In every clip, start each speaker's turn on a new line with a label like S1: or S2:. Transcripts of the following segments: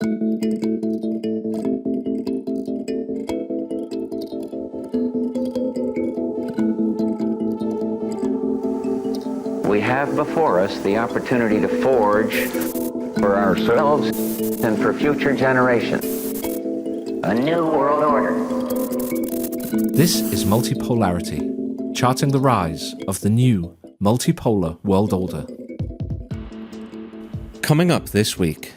S1: We have before us the opportunity to forge for ourselves and for future generations a new world order.
S2: This is Multipolarity, charting the rise of the new multipolar world order. Coming up this week.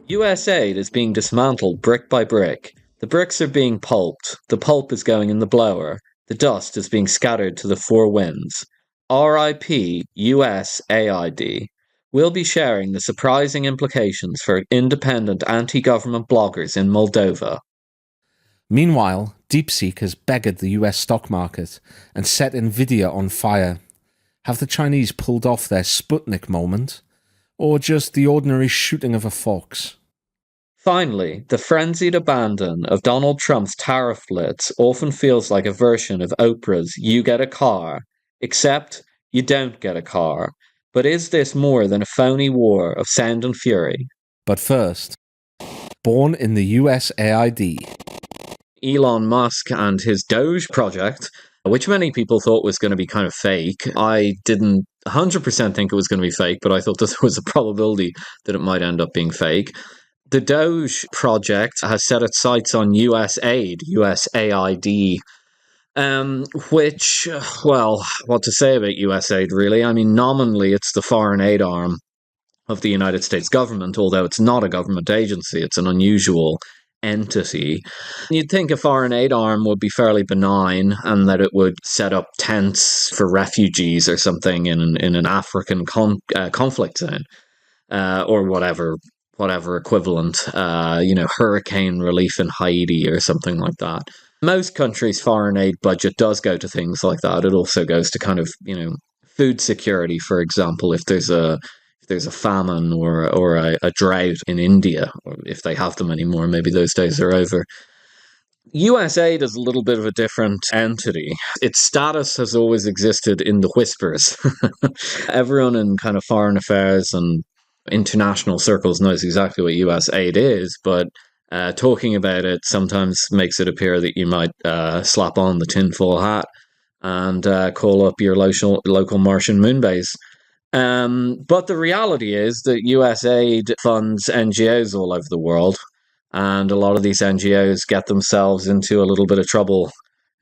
S3: USAID is being dismantled brick by brick. The bricks are being pulped, the pulp is going in the blower, the dust is being scattered to the four winds. R.I.P. U.S.A.I.D. We'll be sharing the surprising implications for independent anti-government bloggers in Moldova.
S2: Meanwhile, DeepSeek has beggared the US stock market and set NVIDIA on fire. Have the Chinese pulled off their Sputnik moment? Or just the ordinary shooting of a fox?
S3: Finally, the frenzied abandon of Donald Trump's tariff blitz often feels like a version of Oprah's "You Get a Car," except you don't get a car. But is this more than a phony war of sound and fury?
S2: But first, born in the U.S.A.I.D.
S3: Elon Musk and his Doge project, which many people thought was going to be kind of fake. I didn't 100% think it was going to be fake, but I thought there was a probability that it might end up being fake. The Doge project has set its sights on USAID, U.S.A.I.D., which, well, what to say about USAID, really? I mean, nominally, it's the foreign aid arm of the United States government, although it's not a government agency. It's an unusual entity. You'd think a foreign aid arm would be fairly benign and that it would set up tents for refugees or something in an African conflict zone, or whatever equivalent, hurricane relief in Haiti or something like that. Most countries' foreign aid budget does go to things like that. It also goes to kind of, food security, for example, if there's a famine or a drought in India, or if they have them anymore, maybe those days are over. USAID is a little bit of a different entity. Its status has always existed in the whispers. Everyone in kind of foreign affairs and international circles knows exactly what USAID is, but talking about it sometimes makes it appear that you might slap on the tinfoil hat and call up your local Martian moon base. But the reality is that USAID funds NGOs all over the world, and a lot of these NGOs get themselves into a little bit of trouble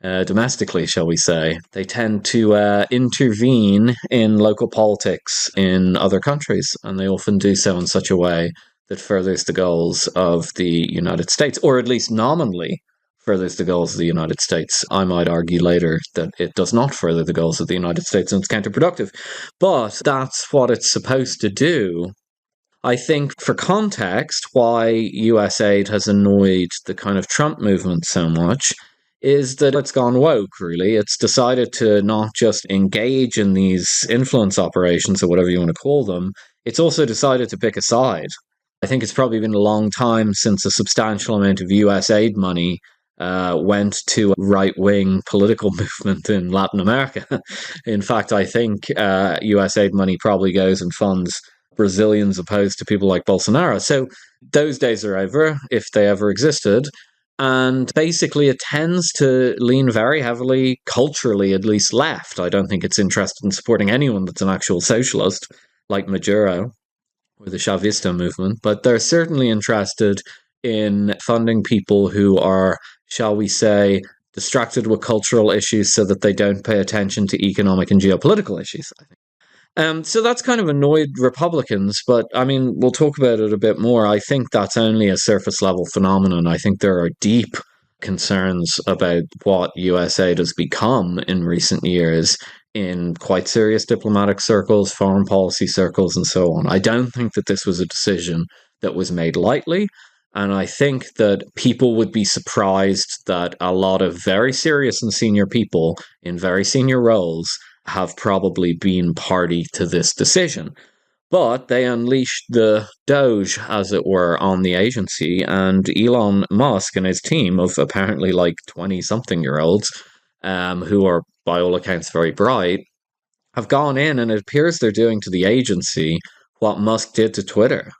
S3: domestically, shall we say. They tend to intervene in local politics in other countries, and they often do so in such a way that furthers the goals of the United States, or at least nominally furthers the goals of the United States. I might argue later that it does not further the goals of the United States and it's counterproductive. But that's what it's supposed to do. I think, for context, why USAID has annoyed the kind of Trump movement so much is that it's gone woke, really. It's decided to not just engage in these influence operations or whatever you want to call them, it's also decided to pick a side. I think it's probably been a long time since a substantial amount of USAID money went to a right-wing political movement in Latin America. In fact, I think USAID money probably goes and funds Brazilians opposed to people like Bolsonaro. So those days are over, if they ever existed. And basically it tends to lean very heavily, culturally at least, left. I don't think it's interested in supporting anyone that's an actual socialist, like Maduro or the Chavista movement. But they're certainly interested in funding people who are, shall we say, distracted with cultural issues so that they don't pay attention to economic and geopolitical issues, I think. So that's kind of annoyed Republicans, but I mean, we'll talk about it a bit more. I think that's only a surface level phenomenon. I think there are deep concerns about what USAID has become in recent years in quite serious diplomatic circles, foreign policy circles, and so on. I don't think that this was a decision that was made lightly. And I think that people would be surprised that a lot of very serious and senior people in very senior roles have probably been party to this decision. But they unleashed the Doge, as it were, on the agency, and Elon Musk and his team of apparently like 20-something-year-olds, who are, by all accounts, very bright, have gone in, and it appears they're doing to the agency what Musk did to Twitter.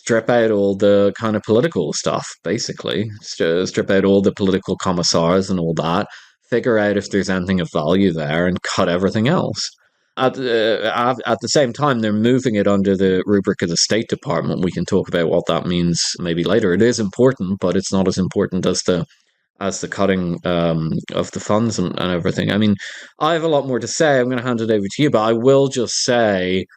S3: strip out all the kind of political stuff, basically. Strip out all the political commissars and all that, figure out if there's anything of value there, and cut everything else. At the same time, they're moving it under the rubric of the State Department. We can talk about what that means maybe later. It is important, but it's not as important as the cutting of the funds and everything. I mean, I have a lot more to say. I'm going to hand it over to you, but I will just say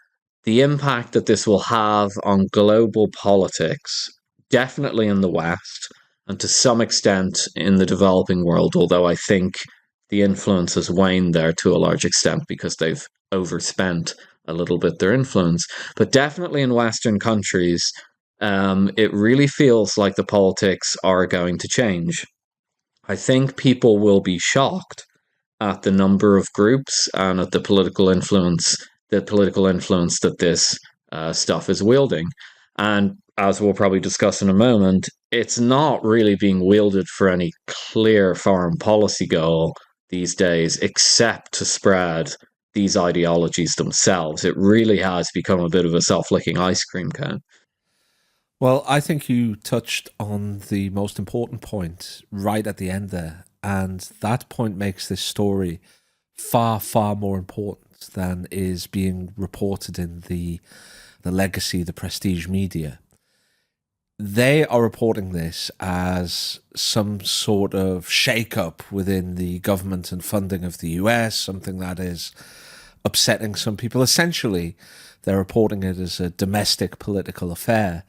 S3: the impact that this will have on global politics, definitely in the West, and to some extent in the developing world, although I think the influence has waned there to a large extent because they've overspent a little bit their influence. But definitely in Western countries, it really feels like the politics are going to change. I think people will be shocked at the number of groups and at the political influence that this stuff is wielding. And as we'll probably discuss in a moment, it's not really being wielded for any clear foreign policy goal these days, except to spread these ideologies themselves. It really has become a bit of a self-licking ice cream cone.
S2: Well, I think you touched on the most important point right at the end there. And that point makes this story far, far more important than is being reported in the legacy, the prestige media. They are reporting this as some sort of shake-up within the government and funding of the US, something that is upsetting some people. Essentially, they're reporting it as a domestic political affair.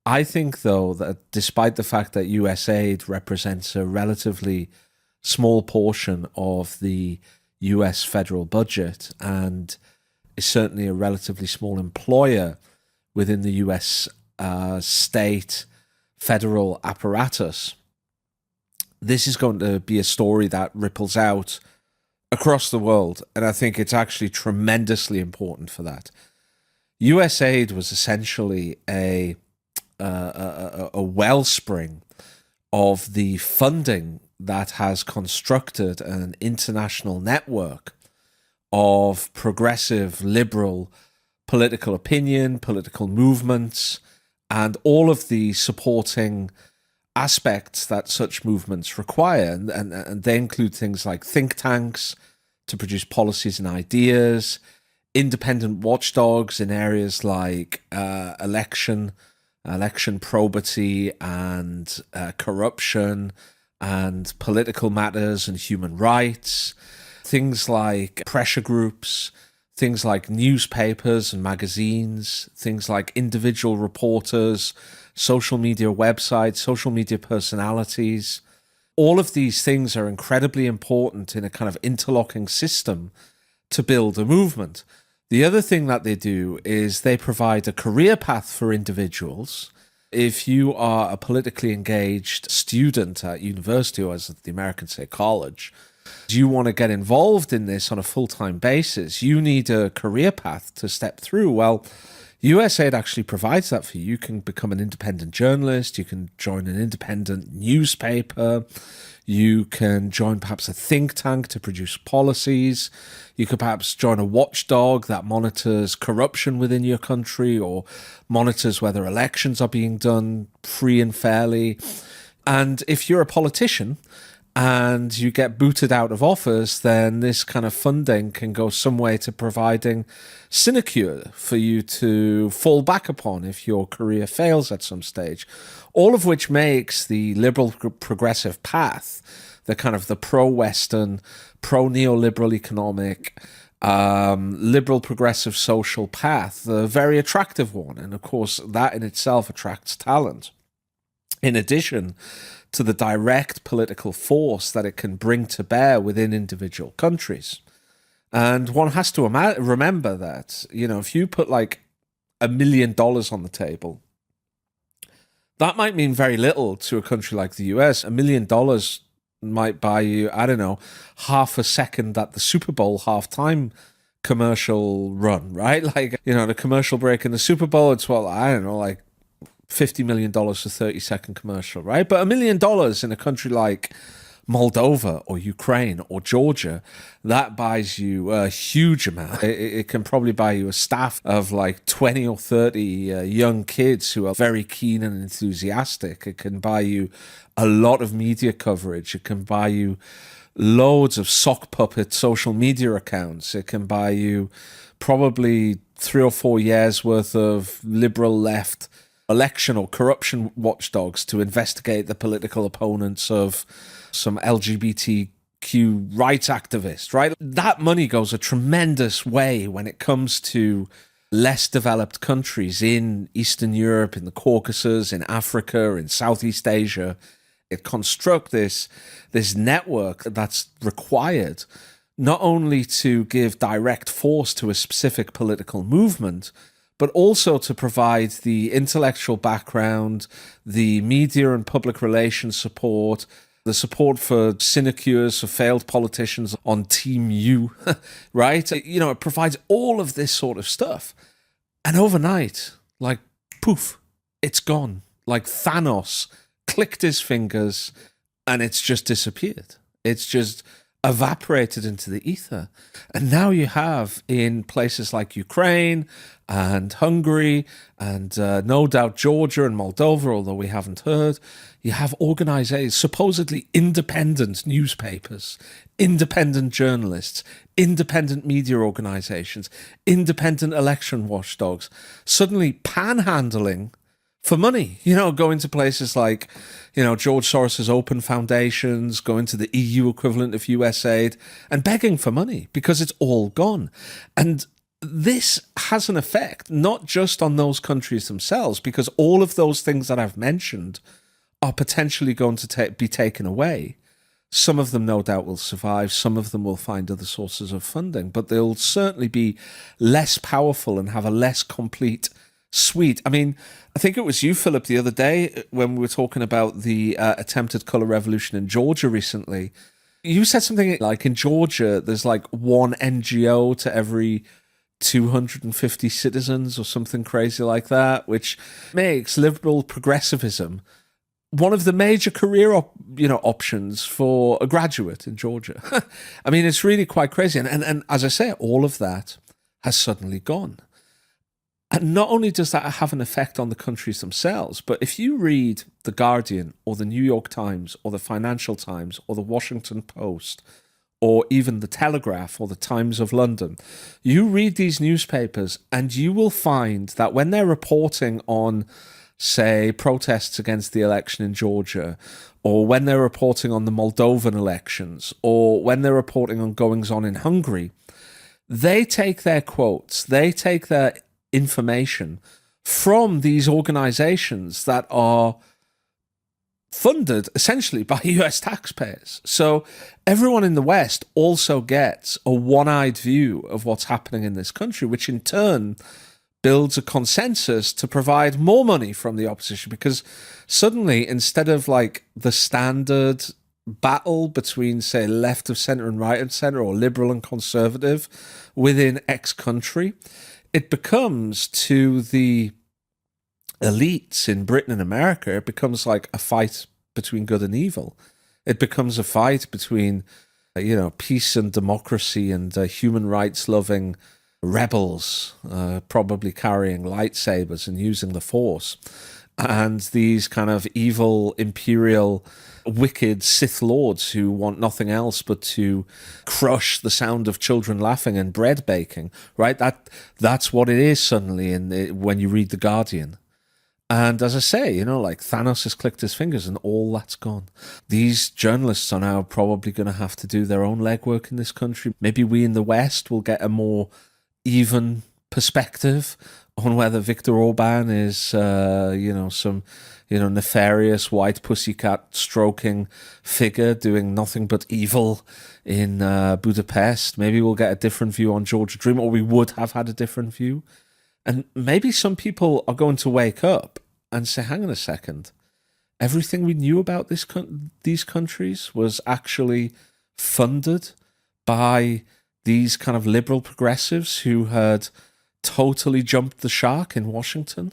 S2: I think, though, that despite the fact that USAID represents a relatively small portion of the US federal budget and is certainly a relatively small employer within the US state federal apparatus, this is going to be a story that ripples out across the world. And I think it's actually tremendously important for that. USAID was essentially a wellspring of the funding that has constructed an international network of progressive, liberal political opinion, political movements, and all of the supporting aspects that such movements require. And they include things like think tanks to produce policies and ideas, independent watchdogs in areas like election probity and corruption and political matters and human rights, things like pressure groups, things like newspapers and magazines, things like individual reporters, social media websites, social media personalities. All of these things are incredibly important in a kind of interlocking system to build a movement. The other thing that they do is they provide a career path for individuals. If you are a politically engaged student at university, or as the Americans say, college, you want to get involved in this on a full-time basis, you need a career path to step through. Well, USAID actually provides that for you. You can become an independent journalist, you can join an independent newspaper, you can join perhaps a think tank to produce policies, you could perhaps join a watchdog that monitors corruption within your country or monitors whether elections are being done free and fairly. And if you're a politician and you get booted out of office, then this kind of funding can go some way to providing sinecure for you to fall back upon if your career fails at some stage. All of which makes the liberal progressive path, the kind of the pro-Western, pro-neoliberal economic, liberal progressive social path, a very attractive one. And of course, that in itself attracts talent. In addition to the direct political force that it can bring to bear within individual countries. And one has to remember that, you know, if you put like $1 million on the table, that might mean very little to a country like the US. $1 million might buy you, I don't know, half a second at the Super Bowl halftime commercial run, right? Like, you know, the commercial break in the Super Bowl, it's, well, I don't know, like $50 million for 30-second commercial, right? But $1 million in a country like Moldova or Ukraine or Georgia, that buys you a huge amount. It can probably buy you a staff of like 20 or 30 young kids who are very keen and enthusiastic. It can buy you a lot of media coverage. It can buy you loads of sock puppet social media accounts. It can buy you probably 3 or 4 years worth of liberal left election or corruption watchdogs to investigate the political opponents of some LGBTQ rights activists, right? That money goes a tremendous way when it comes to less developed countries in Eastern Europe, in the Caucasus, in Africa, in Southeast Asia. It constructs this network that's required not only to give direct force to a specific political movement, but also to provide the intellectual background, the media and public relations support, the support for sinecures, for failed politicians on Team U, right? You know, it provides all of this sort of stuff. And overnight, like, poof, it's gone. Like Thanos clicked his fingers and it's just disappeared. It's just evaporated into the ether. And now you have in places like Ukraine and Hungary and no doubt Georgia and Moldova, although we haven't heard, you have organizations, supposedly independent newspapers, independent journalists, independent media organizations, independent election watchdogs, suddenly panhandling for money, you know, going to places like, you know, George Soros's Open Foundations, going to the EU equivalent of USAID and begging for money because it's all gone. And this has an effect, not just on those countries themselves, because all of those things that I've mentioned are potentially going to be taken away. Some of them, no doubt, will survive. Some of them will find other sources of funding, but they'll certainly be less powerful and have a less complete suite. I mean, I think it was you, Philip, the other day when we were talking about the attempted colour revolution in Georgia recently. You said something like in Georgia, there's like one NGO to every 250 citizens or something crazy like that, which makes liberal progressivism one of the major career options for a graduate in Georgia. I mean, it's really quite crazy. And as I say, all of that has suddenly gone. And not only does that have an effect on the countries themselves, but if you read The Guardian or the New York Times or the Financial Times or the Washington Post or even the Telegraph or the Times of London, you read these newspapers and you will find that when they're reporting on, say, protests against the election in Georgia, or when they're reporting on the Moldovan elections, or when they're reporting on goings-on in Hungary, they take their quotes, they take their information from these organizations that are funded essentially by US taxpayers. So everyone in the West also gets a one-eyed view of what's happening in this country, which in turn builds a consensus to provide more money from the opposition, because suddenly, instead of like the standard battle between, say, left of center and right of center, or liberal and conservative within X country, it becomes, to the elites in Britain and America, it becomes like a fight between good and evil. It becomes a fight between, peace and democracy and human rights loving rebels, probably carrying lightsabers and using the Force, and these kind of evil, imperial, wicked Sith lords who want nothing else but to crush the sound of children laughing and bread baking, right? That's what it is suddenly when you read The Guardian. And as I say, like Thanos has clicked his fingers and all that's gone. These journalists are now probably going to have to do their own legwork in this country. Maybe we in the West will get a more even perspective on whether Viktor Orban is, some, nefarious white pussycat stroking figure doing nothing but evil in Budapest. Maybe we'll get a different view on Georgia Dream, or we would have had a different view. And maybe some people are going to wake up and say, hang on a second, everything we knew about these countries was actually funded by these kind of liberal progressives who had totally jumped the shark in Washington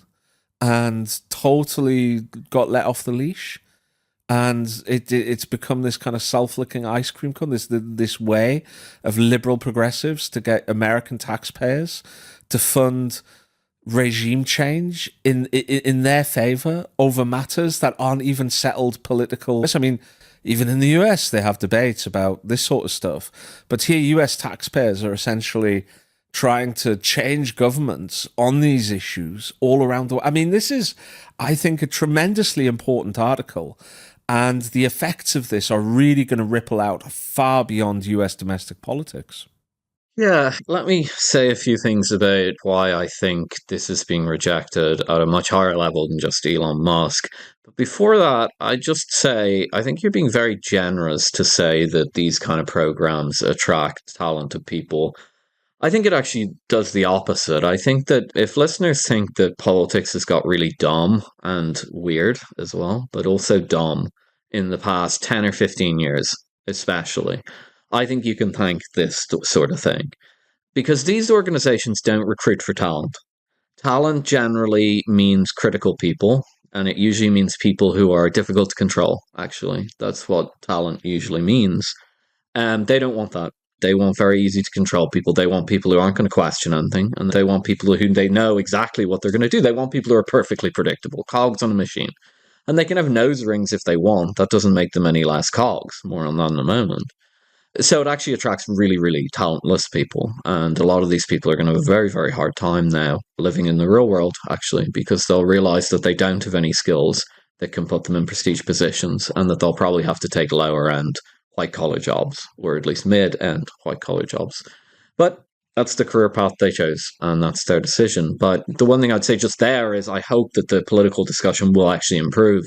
S2: and totally got let off the leash. And it's become this kind of self-licking ice cream cone, this way of liberal progressives to get American taxpayers to fund regime change in their favor over matters that aren't even settled political. I mean, even in the US, they have debates about this sort of stuff. But here, US taxpayers are essentially trying to change governments on these issues all around the world. I mean, this is, I think, a tremendously important article. And the effects of this are really going to ripple out far beyond US domestic politics.
S3: Yeah, let me say a few things about why I think this is being rejected at a much higher level than just Elon Musk. But before that, I just say I think you're being very generous to say that these kind of programs attract talented people. I think it actually does the opposite. I think that if listeners think that politics has got really dumb and weird as well, but also dumb in the past 10 or 15 years, especially, I think you can thank this sort of thing. Because these organizations don't recruit for talent. Talent generally means critical people, and it usually means people who are difficult to control, actually. That's what talent usually means. They don't want that. They want very easy to control people. They want people who aren't going to question anything, and they want people who they know exactly what they're going to do. They want people who are perfectly predictable, cogs on a machine. And they can have nose rings if they want. That doesn't make them any less cogs. More on that in a moment. So it actually attracts really, really talentless people. And a lot of these people are going to have a very, very hard time now living in the real world, actually, because they'll realize that they don't have any skills that can put them in prestige positions and that they'll probably have to take lower end white collar jobs, or at least mid end white collar jobs. But that's the career path they chose, and that's their decision. But the one thing I'd say just there is I hope that the political discussion will actually improve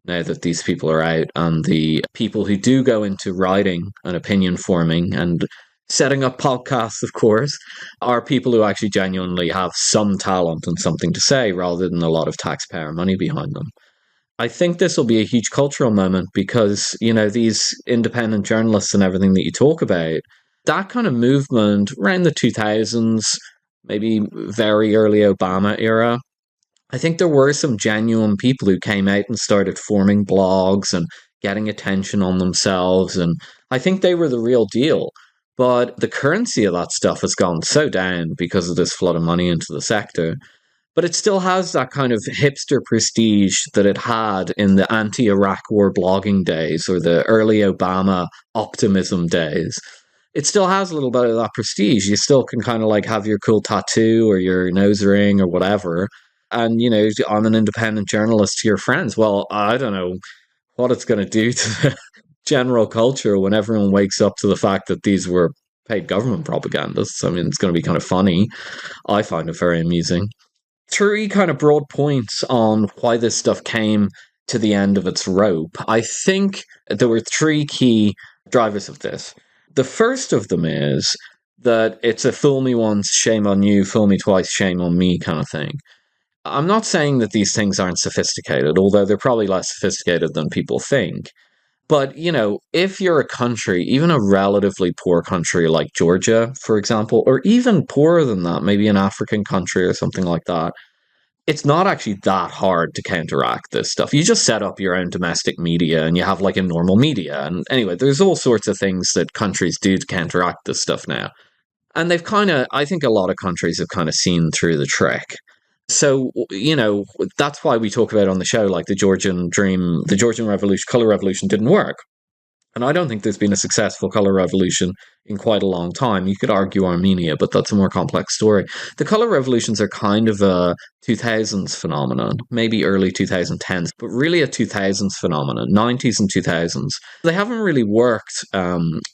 S3: now that these people are out, and the people who do go into writing and opinion forming and setting up podcasts, of course, are people who actually genuinely have some talent and something to say rather than a lot of taxpayer money behind them. I think this will be a huge cultural moment because, you know, these independent journalists and everything that you talk about, that kind of movement around the 2000s, maybe very early Obama era, I think there were some genuine people who came out and started forming blogs and getting attention on themselves. And I think they were the real deal. But the currency of that stuff has gone so down because of this flood of money into the sector. But it still has that kind of hipster prestige that it had in the anti-Iraq war blogging days or the early Obama optimism days. It still has a little bit of that prestige. You still can kind of like have your cool tattoo or your nose ring or whatever. And, you know, I'm an independent journalist to your friends. Well, I don't know what it's going to do to the general culture when everyone wakes up to the fact that these were paid government propagandists. I mean, it's going to be kind of funny. I find it very amusing. Three kind of broad points on why this stuff came to the end of its rope. I think there were three key drivers of this. The first of them is that it's a fool me once, shame on you, fool me twice, shame on me kind of thing. I'm not saying that these things aren't sophisticated, although they're probably less sophisticated than people think. But, you know, if you're a country, even a relatively poor country like Georgia, for example, or even poorer than that, maybe an African country or something like that, it's not actually that hard to counteract this stuff. You just set up your own domestic media and you have like a normal media. And anyway, there's all sorts of things that countries do to counteract this stuff now. And they've kind of, I think a lot of countries have kind of seen through the trick. So, you know, that's why we talk about on the show, like the Georgian dream, the Georgian revolution, color revolution didn't work. And I don't think there's been a successful color revolution in quite a long time. You could argue Armenia, but that's a more complex story. The color revolutions are kind of a 2000s phenomenon, maybe early 2010s, but really a 2000s phenomenon, 90s and 2000s. They haven't really worked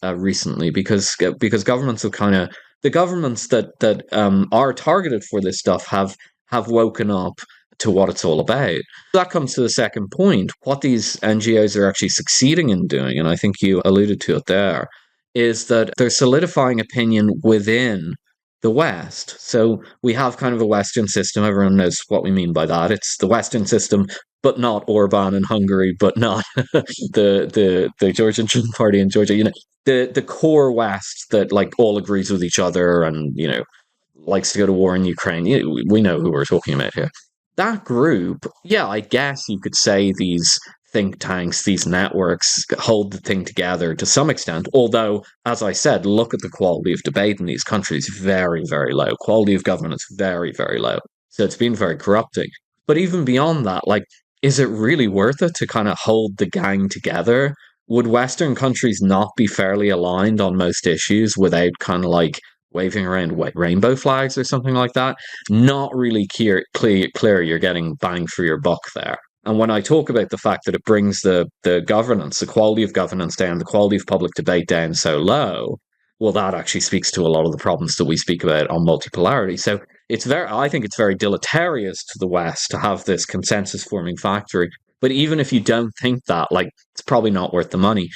S3: recently because governments have kind of, the governments that are targeted for this stuff have woken up to what it's all about. That comes to the second point. What these NGOs are actually succeeding in doing, and I think you alluded to it there, is that they're solidifying opinion within the West. So we have kind of a Western system. Everyone knows what we mean by that. It's the Western system, but not Orban in Hungary, but not the Georgian Party in Georgia. You know, the core West that like all agrees with each other and, you know, likes to go to war in Ukraine. You know, we know who we're talking about here. That group, yeah, I guess you could say these think tanks, these networks hold the thing together to some extent. Although, as I said, look at the quality of debate in these countries, very, very low. Quality of governance, very, very low. So it's been very corrupting. But even beyond that, like, is it really worth it to kind of hold the gang together? Would Western countries not be fairly aligned on most issues without kind of like waving around rainbow flags or something like that? Not really clear you're getting bang for your buck there. And when I talk about the fact that it brings the governance, the quality of governance down, the quality of public debate down so low, well, that actually speaks to a lot of the problems that we speak about on multipolarity. So I think it's very deleterious to the West to have this consensus forming factory. But even if you don't think that, like, it's probably not worth the money.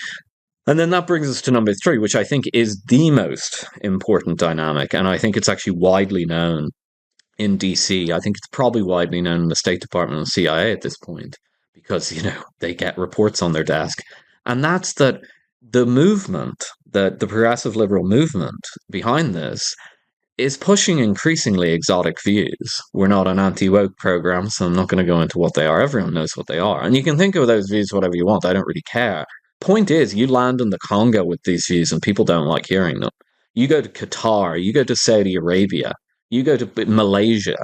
S3: And then that brings us to number 3, which I think is the most important dynamic. And I think it's actually widely known in DC. I think it's probably widely known in the State Department and CIA at this point because, they get reports on their desk. And that's that the movement, the progressive liberal movement behind this is pushing increasingly exotic views. We're not an anti-woke program, so I'm not going to go into what they are. Everyone knows what they are. And you can think of those views whatever you want. I don't really care. Point is, you land in the Congo with these views and people don't like hearing them. You go to Qatar, you go to Saudi Arabia, you go to Malaysia.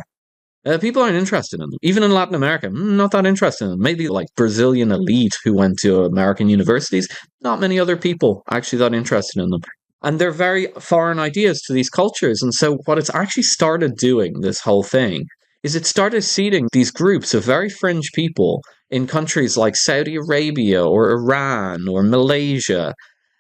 S3: People aren't interested in them. Even in Latin America, not that interested in them. Maybe like Brazilian elite who went to American universities, not many other people actually that interested in them. And they're very foreign ideas to these cultures. And so what it's actually started doing, this whole thing, is it started seeding these groups of very fringe people in countries like Saudi Arabia or Iran or Malaysia.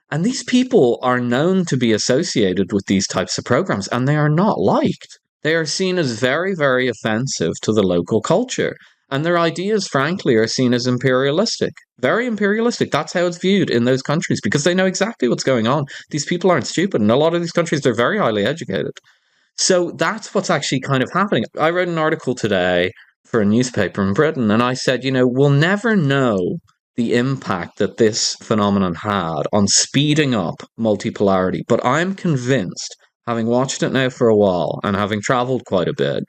S3: And these people are known to be associated with these types of programs, and they are not liked. They are seen as very, very offensive to the local culture. And their ideas, frankly, are seen as imperialistic. Very imperialistic. That's how it's viewed in those countries because they know exactly what's going on. These people aren't stupid. In a lot of these countries, they're very highly educated. So that's what's actually kind of happening. I wrote an article today for a newspaper in Britain, and I said, we'll never know the impact that this phenomenon had on speeding up multipolarity. But I'm convinced, having watched it now for a while and having traveled quite a bit,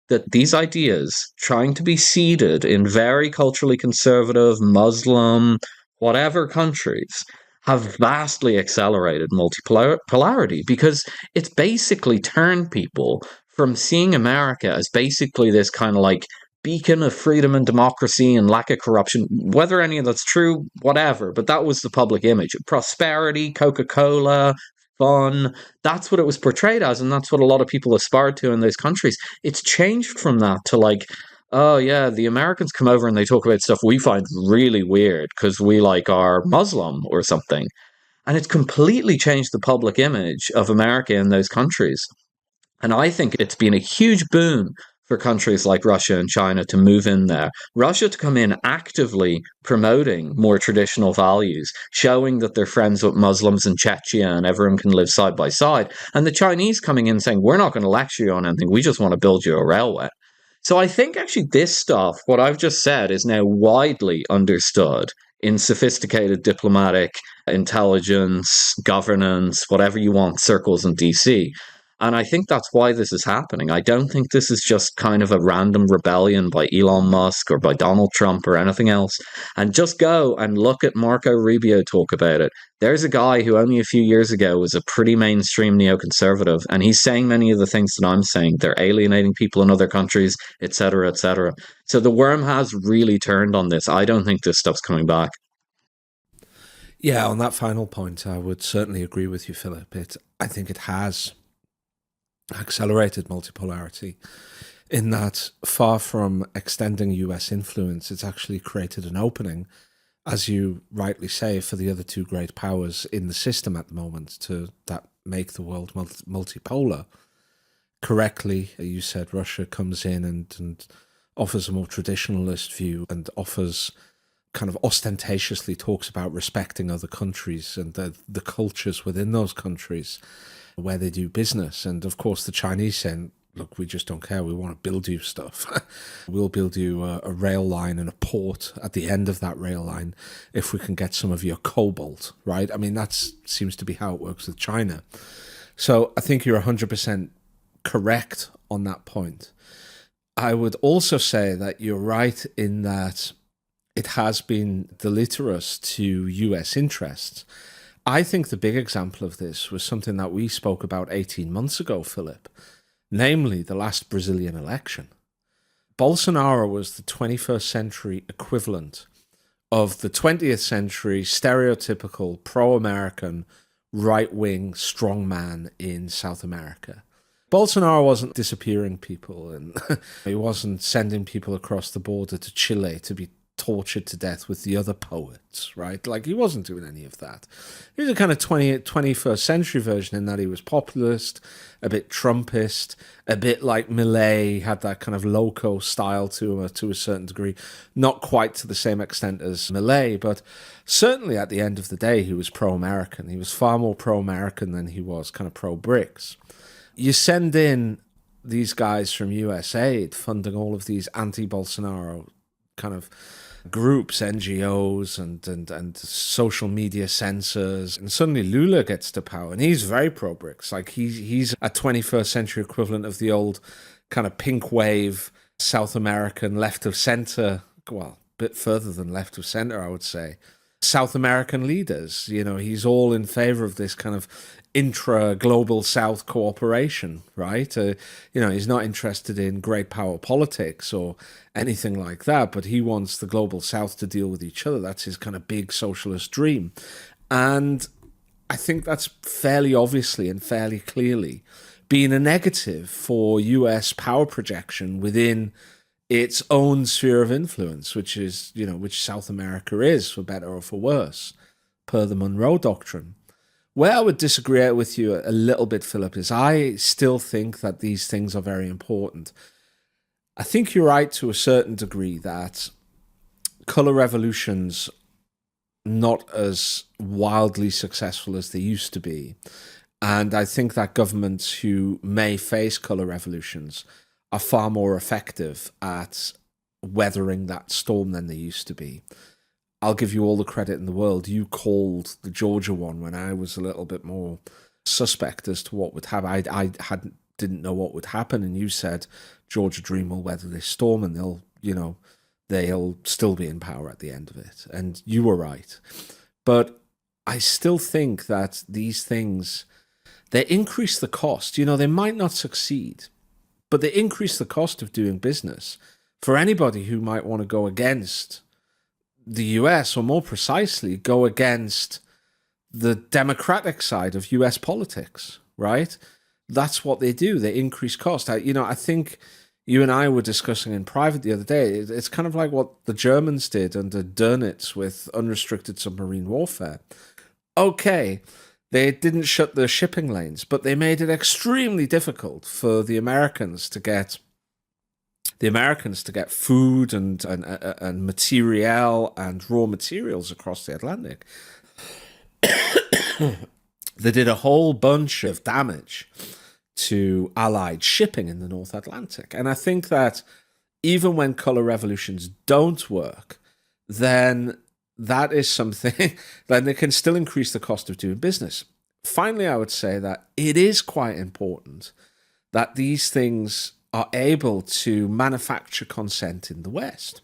S3: that these ideas trying to be seeded in very culturally conservative, Muslim, whatever countries have vastly accelerated multipolarity because it's basically turned people from seeing America as basically this kind of like beacon of freedom and democracy and lack of corruption, whether any of that's true, whatever, but that was the public image. Prosperity, Coca-Cola, fun. That's what it was portrayed as, and that's what a lot of people aspired to in those countries. It's changed from that to like, oh yeah, the Americans come over and they talk about stuff we find really weird because we like are Muslim or something. And it's completely changed the public image of America in those countries. And I think it's been a huge boon for countries like Russia and China to move in there. Russia to come in actively promoting more traditional values, showing that they're friends with Muslims and Chechnya and everyone can live side by side. And the Chinese coming in saying, we're not going to lecture you on anything, we just want to build you a railway. So I think actually this stuff, what I've just said, is now widely understood in sophisticated diplomatic intelligence, governance, whatever you want, circles in DC. And I think that's why this is happening. I don't think this is just kind of a random rebellion by Elon Musk or by Donald Trump or anything else. And just go and look at Marco Rubio talk about it. There's a guy who only a few years ago was a pretty mainstream neoconservative, and he's saying many of the things that I'm saying. They're alienating people in other countries, etc., etc. So the worm has really turned on this. I don't think this stuff's coming back.
S2: Yeah, on that final point, I would certainly agree with you, Philip. I think it has accelerated multipolarity in that, far from extending US influence, it's actually created an opening, as you rightly say, for the other two great powers in the system at the moment that make the world multipolar. Correctly, you said Russia comes in and offers a more traditionalist view and offers kind of ostentatiously talks about respecting other countries and the cultures within those countries where they do business. And of course the Chinese saying, look, we just don't care, we want to build you stuff. We'll build you a rail line and a port at the end of that rail line if we can get some of your cobalt, right? I mean, that seems to be how it works with China. So I think you're 100% correct on that point. I would also say that you're right in that it has been deleterious to US interests. I think the big example of this was something that we spoke about 18 months ago, Philip, namely the last Brazilian election. Bolsonaro was the 21st century equivalent of the 20th century stereotypical pro-American right-wing strongman in South America. Bolsonaro wasn't disappearing people, and he wasn't sending people across the border to Chile to be tortured to death with the other poets, right? Like, he wasn't doing any of that. He was a kind of 21st century version in that he was populist, a bit Trumpist, a bit like Milei, had that kind of loco style to him to a certain degree. Not quite to the same extent as Milei, but certainly at the end of the day, he was pro-American. He was far more pro-American than he was kind of pro-BRICS. You send in these guys from USAID funding all of these anti-Bolsonaro kind of groups, NGOs, and social media censors, and suddenly Lula gets to power, and he's very pro-BRICS. Like, he's a 21st century equivalent of the old kind of pink wave South American left of center, well, a bit further than left of center, I would say, South American leaders. You know, he's all in favor of this kind of intra-global South cooperation, right? He's not interested in great power politics or anything like that, but he wants the global South to deal with each other. That's his kind of big socialist dream. And I think that's fairly obviously and fairly clearly been a negative for US power projection within its own sphere of influence, which is, which South America is, for better or for worse, per the Monroe Doctrine. Where I would disagree with you a little bit, Philip, is I still think that these things are very important. I think you're right to a certain degree that color revolutions not as wildly successful as they used to be. And I think that governments who may face color revolutions are far more effective at weathering that storm than they used to be. I'll give you all the credit in the world. You called the Georgia one when I was a little bit more suspect as to what would happen. I didn't know what would happen, and you said Georgia Dream will weather this storm, and they'll still be in power at the end of it. And you were right. But I still think that these things, they increase the cost. They might not succeed, but they increase the cost of doing business for anybody who might want to go against the US, or more precisely, go against the democratic side of US politics, right? That's what they do. They increase cost. I think you and I were discussing in private the other day, it's kind of like what the Germans did under Dönitz with unrestricted submarine warfare. Okay, they didn't shut their shipping lanes, but they made it extremely difficult for the Americans to get food and material and raw materials across the Atlantic. They did a whole bunch of damage to Allied shipping in the North Atlantic. And I think that even when color revolutions don't work, then that is something, then they can still increase the cost of doing business. Finally, I would say that it is quite important that these things are able to manufacture consent in the West.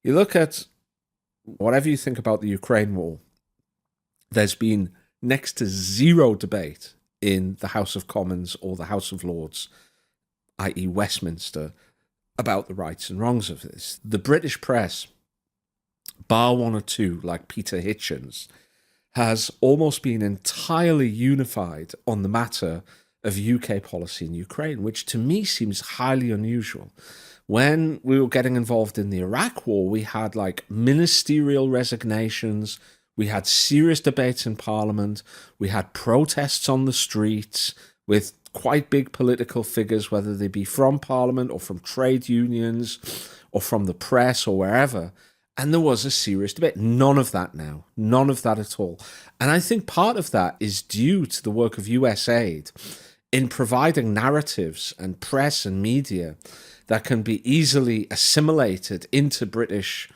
S2: You look at whatever you think about the Ukraine war, there's been next to zero debate in the House of Commons or the House of Lords, i.e. Westminster, about the rights and wrongs of this. The British press, bar one or two like Peter Hitchens, has almost been entirely unified on the matter of UK policy in Ukraine, which to me seems highly unusual. When we were getting involved in the Iraq war, we had like ministerial resignations, we had serious debates in Parliament, we had protests on the streets with quite big political figures, whether they be from Parliament or from trade unions or from the press or wherever. And there was a serious debate. None of that now. None of that at all. And I think part of that is due to the work of USAID in providing narratives and press and media that can be easily assimilated into British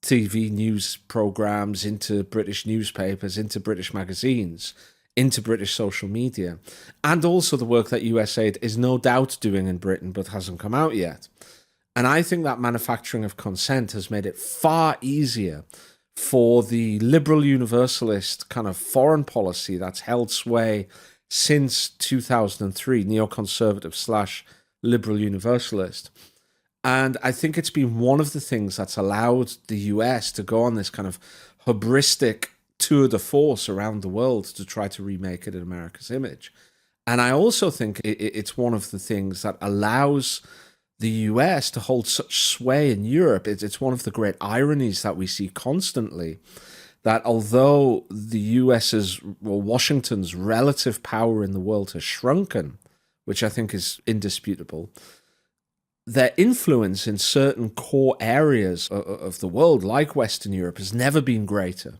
S2: TV news programs, into British newspapers, into British magazines, into British social media, and also the work that USAID is no doubt doing in Britain but hasn't come out yet. And I think that manufacturing of consent has made it far easier for the liberal universalist kind of foreign policy that's held sway since 2003, neoconservative / liberal universalist. And I think it's been one of the things that's allowed the US to go on this kind of hubristic tour de force around the world to try to remake it in America's image. And I also think it's one of the things that allows the US to hold such sway in Europe. It's one of the great ironies that we see constantly, that although the US's, well, Washington's relative power in the world has shrunken, which I think is indisputable, their influence in certain core areas of the world, like Western Europe, has never been greater.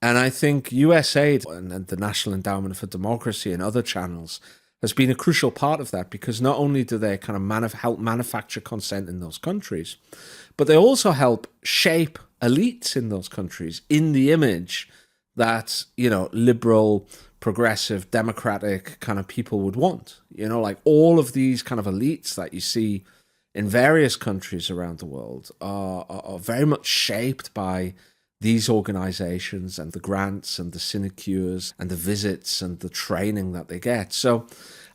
S2: And I think USAID and the National Endowment for Democracy and other channels has been a crucial part of that, because not only do they kind of help manufacture consent in those countries, but they also help shape elites in those countries in the image that, you know, liberal, progressive, democratic kind of people would want. You know, like all of these kind of elites that you see in various countries around the world are very much shaped by these organizations and the grants and the sinecures and the visits and the training that they get. So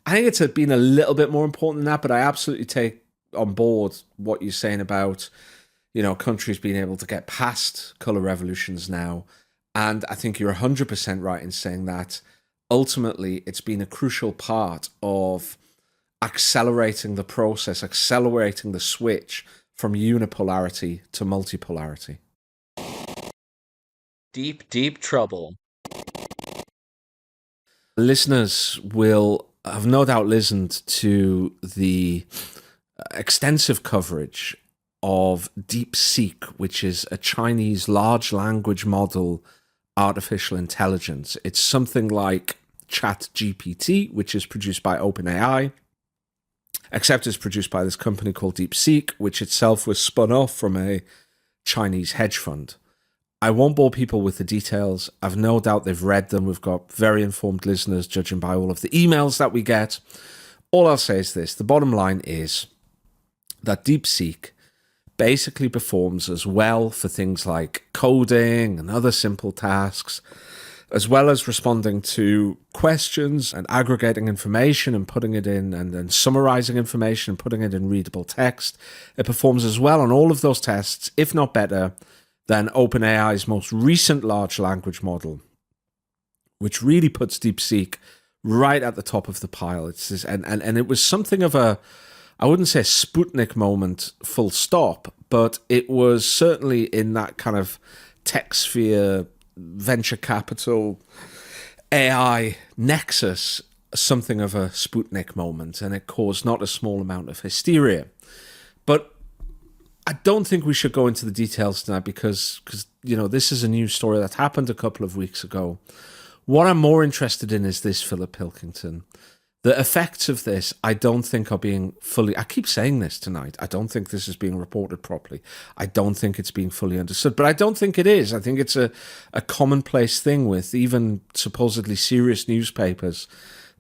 S2: I think it's been a little bit more important than that, but I absolutely take on board what you're saying about, you know, countries being able to get past color revolutions now. And I think you're 100% right in saying that ultimately it's been a crucial part of accelerating the process, accelerating the switch from unipolarity to multipolarity.
S3: Deep, deep trouble.
S2: Listeners will have no doubt listened to the extensive coverage of DeepSeek, which is a Chinese large language model artificial intelligence. It's something like ChatGPT, which is produced by OpenAI, except it's produced by this company called DeepSeek, which itself was spun off from a Chinese hedge fund. I won't bore people with the details. I've no doubt they've read them. We've got very informed listeners, judging by all of the emails that we get. All I'll say is this. The bottom line is that DeepSeek basically performs as well for things like coding and other simple tasks, as well as responding to questions and aggregating information and putting it in, and then summarizing information and putting it in readable text. It performs as well on all of those tests, if not better, than OpenAI's most recent large language model, which really puts DeepSeek right at the top of the pile. It's this, and it was something of a, I wouldn't say Sputnik moment, full stop, but it was certainly in that kind of tech sphere, venture capital, AI nexus, something of a Sputnik moment, and it caused not a small amount of hysteria. But I don't think we should go into the details tonight because you know, this is a news story that happened a couple of weeks ago. What I'm more interested in is this, Philip Pilkington. The effects of this, I don't think are being fully... I keep saying this tonight. I don't think this is being reported properly. I don't think it's being fully understood. But I don't think it is. I think it's a commonplace thing with even supposedly serious newspapers,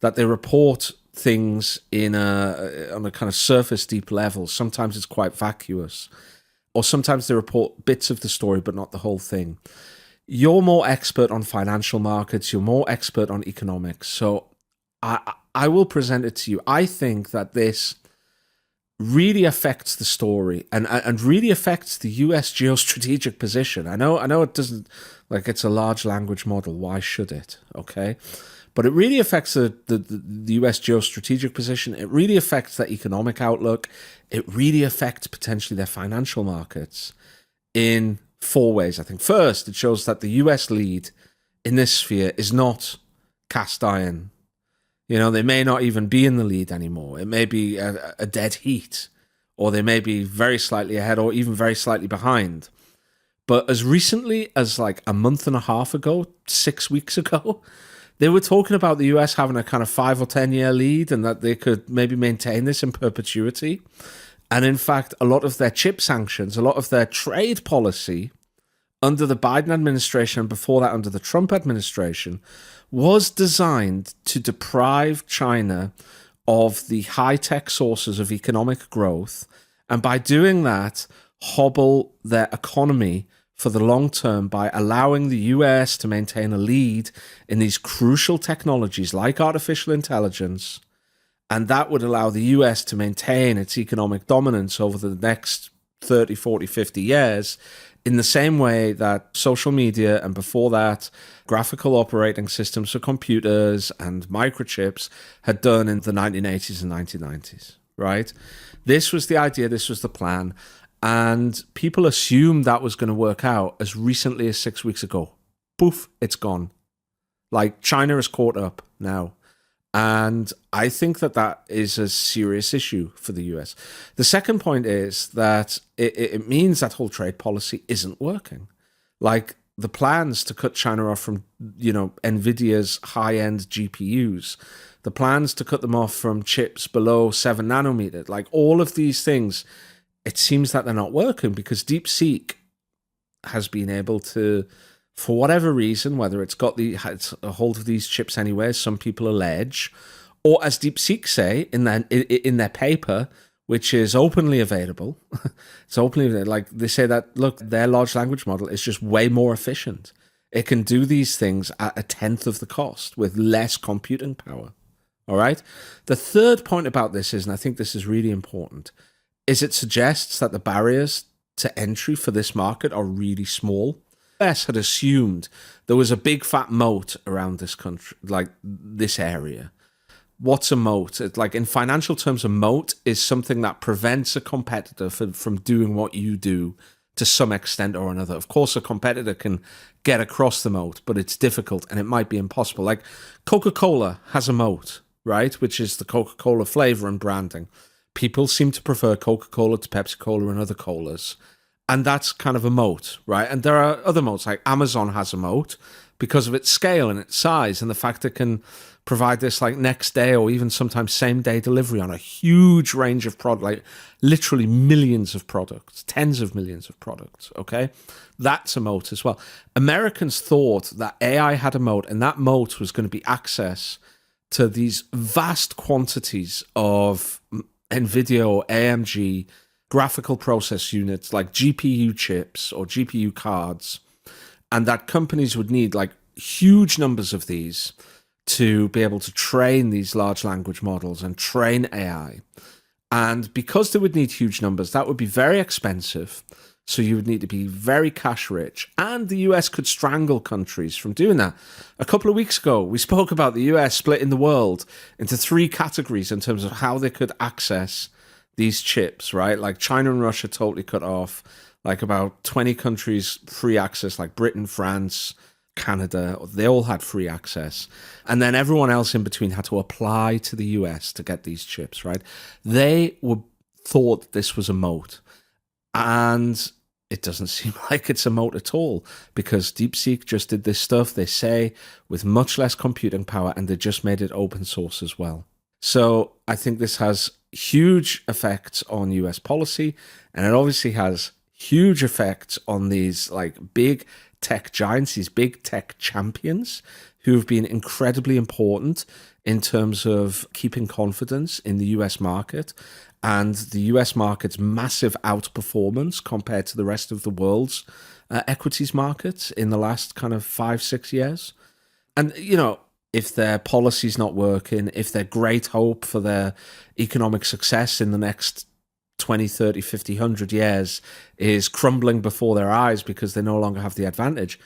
S2: that they report things on a kind of surface deep level. Sometimes it's quite vacuous, or sometimes they report bits of the story but not the whole thing. You're more expert on financial markets, you're more expert on economics, so I will present it to you. I think that this really affects the story and really affects the US geostrategic position. I know it doesn't, like, it's a large language model, why should it? Okay. But it really affects the US geostrategic position. It really affects their economic outlook. It really affects potentially their financial markets in 4 ways, I think. First, it shows that the US lead in this sphere is not cast iron. You know, they may not even be in the lead anymore. It may be a dead heat, or they may be very slightly ahead or even very slightly behind. But as recently as like a month and a half ago, 6 weeks ago, they were talking about the US having a kind of 5 or 10 year lead and that they could maybe maintain this in perpetuity. And in fact, a lot of their chip sanctions, a lot of their trade policy under the Biden administration and before that under the Trump administration was designed to deprive China of the high-tech sources of economic growth And by doing that, hobble their economy for the long term by allowing the US to maintain a lead in these crucial technologies like artificial intelligence. And that would allow the US to maintain its economic dominance over the next 30, 40, 50 years in the same way that social media and before that, graphical operating systems for computers and microchips had done in the 1980s and 1990s, right? This was the idea, this was the plan. And people assumed that was going to work out as recently as 6 weeks ago. Poof, it's gone. Like, China is caught up now. And I think that that is a serious issue for the US. The second point is that it means that whole trade policy isn't working. Like, the plans to cut China off from, NVIDIA's high-end GPUs, the plans to cut them off from chips below 7 nanometer, like all of these things, it seems that they're not working because DeepSeek has been able to, for whatever reason, whether it's got a hold of these chips anyway, some people allege, or as DeepSeek say in their paper, which is openly available, it's openly, like they say that, look, their large language model is just way more efficient. It can do these things at a tenth of the cost with less computing power. All right. The third point about this is, and I think this is really important, is it suggests that the barriers to entry for this market are really small. The US had assumed there was a big fat moat around this country, like this area. What's a moat? It's like in financial terms, a moat is something that prevents a competitor from doing what you do to some extent or another. Of course, a competitor can get across the moat, but it's difficult and it might be impossible. Like Coca-Cola has a moat, right? Which is the Coca-Cola flavor and branding. People seem to prefer Coca-Cola to Pepsi-Cola and other colas. And that's kind of a moat, right? And there are other moats, like Amazon has a moat because of its scale and its size and the fact it can provide this like next day or even sometimes same day delivery on a huge range of products, like literally millions of products, tens of millions of products, okay? That's a moat as well. Americans thought that AI had a moat and that moat was going to be access to these vast quantities of NVIDIA or AMG graphical process units like GPU chips or GPU cards, and that companies would need like huge numbers of these to be able to train these large language models and train AI. And because they would need huge numbers, that would be very expensive. So you would need to be very cash rich. And the US could strangle countries from doing that. A couple of weeks ago, we spoke about the US splitting the world into 3 categories in terms of how they could access these chips, right? Like China and Russia totally cut off. Like about 20 countries free access, like Britain, France, Canada, they all had free access. And then everyone else in between had to apply to the US to get these chips, right? They thought this was a moat. And it doesn't seem like it's a moat at all because DeepSeek just did this stuff, they say, with much less computing power, and they just made it open source as well. So I think this has huge effects on US policy, and it obviously has huge effects on these like big tech giants, these big tech champions who have been incredibly important in terms of keeping confidence in the US market and the US market's massive outperformance compared to the rest of the world's equities markets in the last kind of 5-6 years. And, you know, if their policy's not working, if their great hope for their economic success in the next 20, 30, 50, 100 years is crumbling before their eyes because they no longer have the advantage,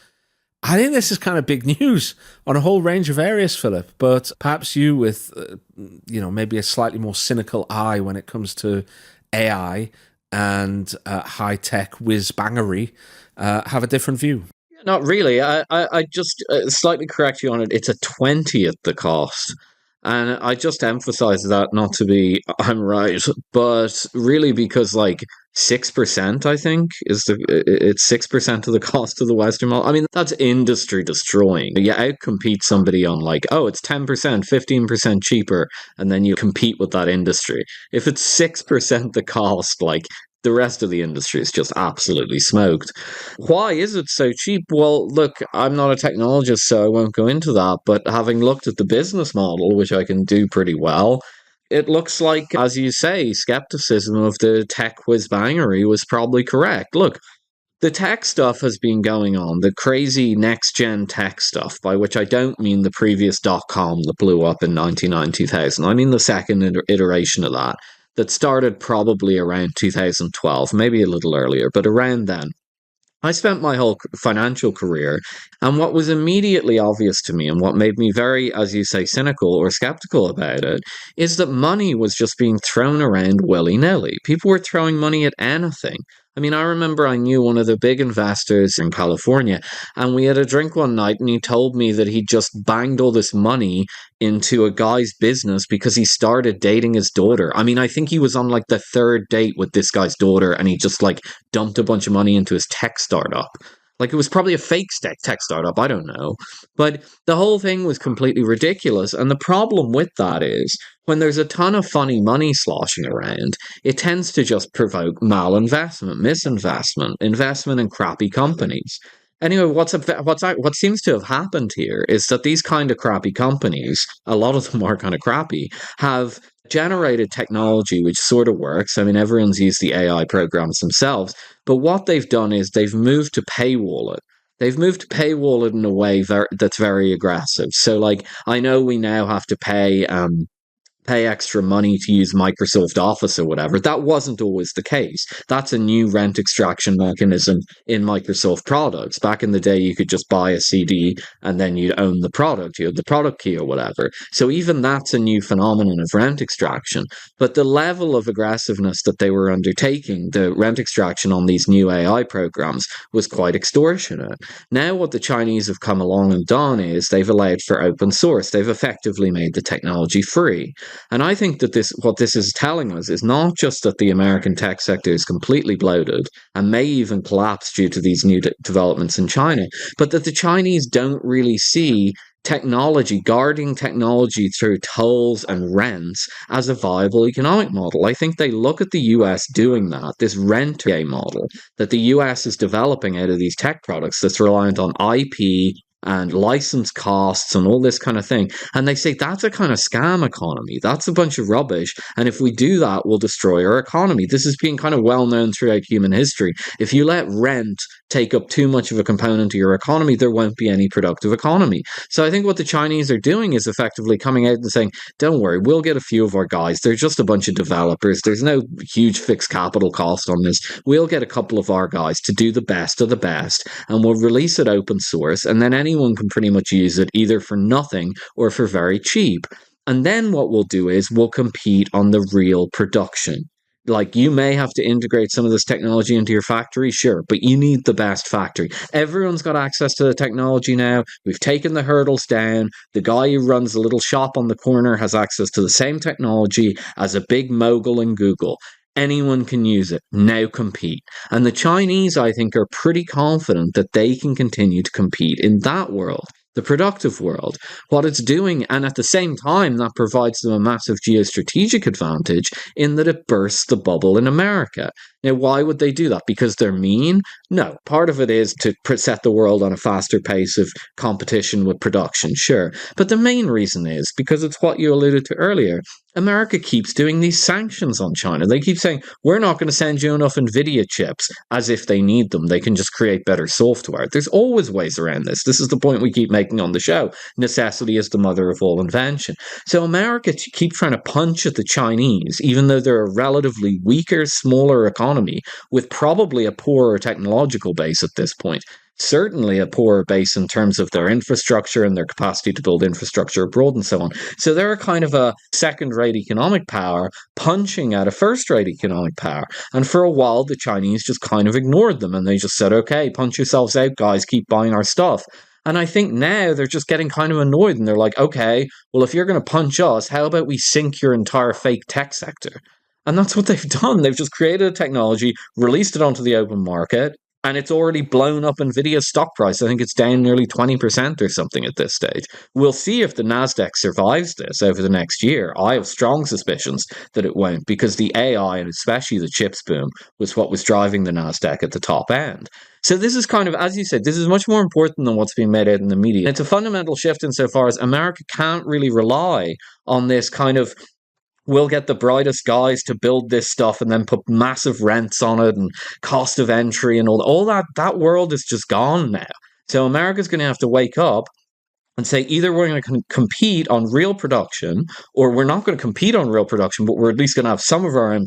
S2: I think this is kind of big news on a whole range of areas, Philip. But perhaps you, with maybe a slightly more cynical eye when it comes to AI and high-tech whiz-bangery, have a different view.
S3: Not really. I just slightly correct you on it. It's a 20th the cost. And I just emphasize that not to be I'm right, but really because like 6%, I think, it's 6% of the cost of the Western model. I mean, that's industry destroying. You outcompete somebody on like, oh, it's 10%, 15% cheaper, and then you compete with that industry. If it's 6% the cost, like the rest of the industry is just absolutely smoked. Why is it so cheap? Well, look, I'm not a technologist, so I won't go into that. But having looked at the business model, which I can do pretty well, it looks like, as you say, skepticism of the tech whiz-bangery was probably correct. Look, the tech stuff has been going on, the crazy next-gen tech stuff, by which I don't mean the previous dot-com that blew up in 1999, 2000. I mean the second iteration of that started probably around 2012, maybe a little earlier, but around then. I spent my whole financial career, and what was immediately obvious to me, and what made me very, as you say, cynical or skeptical about it, is that money was just being thrown around willy-nilly. People were throwing money at anything. I mean, I remember I knew one of the big investors in California, and we had a drink one night, and he told me that he just banged all this money into a guy's business because he started dating his daughter. I mean, I think he was on like the third date with this guy's daughter, and he just like dumped a bunch of money into his tech startup. Like, it was probably a fake tech startup, I don't know. But the whole thing was completely ridiculous. And the problem with that is, when there's a ton of funny money sloshing around, it tends to just provoke malinvestment, misinvestment, investment in crappy companies. Anyway, what seems to have happened here is that these kind of crappy companies, a lot of them are kind of crappy, have generated technology which sort of works. I mean, everyone's used the AI programs themselves, but what they've done is they've moved to paywall it. They've moved to paywall it in a way that's very aggressive. So, like, I know we now have to pay extra money to use Microsoft Office or whatever. That wasn't always the case. That's a new rent extraction mechanism in Microsoft products. Back in the day, you could just buy a CD and then you'd own the product. You had the product key or whatever. So even that's a new phenomenon of rent extraction. But the level of aggressiveness that they were undertaking, the rent extraction on these new AI programs, was quite extortionate. Now what the Chinese have come along and done is they've allowed for open source. They've effectively made the technology free. And I think that what this is telling us is not just that the American tech sector is completely bloated and may even collapse due to these new developments in China, but that the Chinese don't really see guarding technology through tolls and rents as a viable economic model. I think they look at the US doing that, this rent model that the US is developing out of these tech products that's reliant on IP and license costs and all this kind of thing. And they say that's a kind of scam economy. That's a bunch of rubbish. And if we do that, we'll destroy our economy. This has been kind of well known throughout human history. If you let rent take up too much of a component of your economy, there won't be any productive economy. So I think what the Chinese are doing is effectively coming out and saying, don't worry, we'll get a few of our guys. They're just a bunch of developers. There's no huge fixed capital cost on this. We'll get a couple of our guys to do the best of the best, and we'll release it open source, and then anyone can pretty much use it either for nothing or for very cheap. And then what we'll do is we'll compete on the real production. Like, you may have to integrate some of this technology into your factory, sure, but you need the best factory. Everyone's got access to the technology now. We've taken the hurdles down. The guy who runs a little shop on the corner has access to the same technology as a big mogul in Google. Anyone can use it. Now compete. And the Chinese, I think, are pretty confident that they can continue to compete in that world, the productive world. What it's doing, and at the same time, that provides them a massive geostrategic advantage in that it bursts the bubble in America. Now, why would they do that? Because they're mean? No. Part of it is to set the world on a faster pace of competition with production, sure. But the main reason is because it's what you alluded to earlier. America keeps doing these sanctions on China. They keep saying, we're not going to send you enough NVIDIA chips, as if they need them. They can just create better software. There's always ways around this. This is the point we keep making on the show. Necessity is the mother of all invention. So America keeps trying to punch at the Chinese, even though they're a relatively weaker, smaller economy with probably a poorer technological base at this point. Certainly a poorer base in terms of their infrastructure and their capacity to build infrastructure abroad and so on. So they're a kind of a second-rate economic power punching at a first-rate economic power. And for a while, the Chinese just kind of ignored them and they just said, okay, punch yourselves out, guys, keep buying our stuff. And I think now they're just getting kind of annoyed and they're like, okay, well, if you're going to punch us, how about we sink your entire fake tech sector? And that's what they've done. They've just created a technology, released it onto the open market, and it's already blown up NVIDIA's stock price. I think it's down nearly 20% or something at this stage. We'll see if the NASDAQ survives this over the next year. I have strong suspicions that it won't, because the AI, and especially the chips boom, was what was driving the NASDAQ at the top end. So this is kind of, as you said, this is much more important than what's being made out in the media. It's a fundamental shift insofar as America can't really rely on this kind of we'll get the brightest guys to build this stuff and then put massive rents on it and cost of entry and all that world is just gone now. So America's going to have to wake up and say either we're going to compete on real production, or we're not going to compete on real production, but we're at least going to have some of our own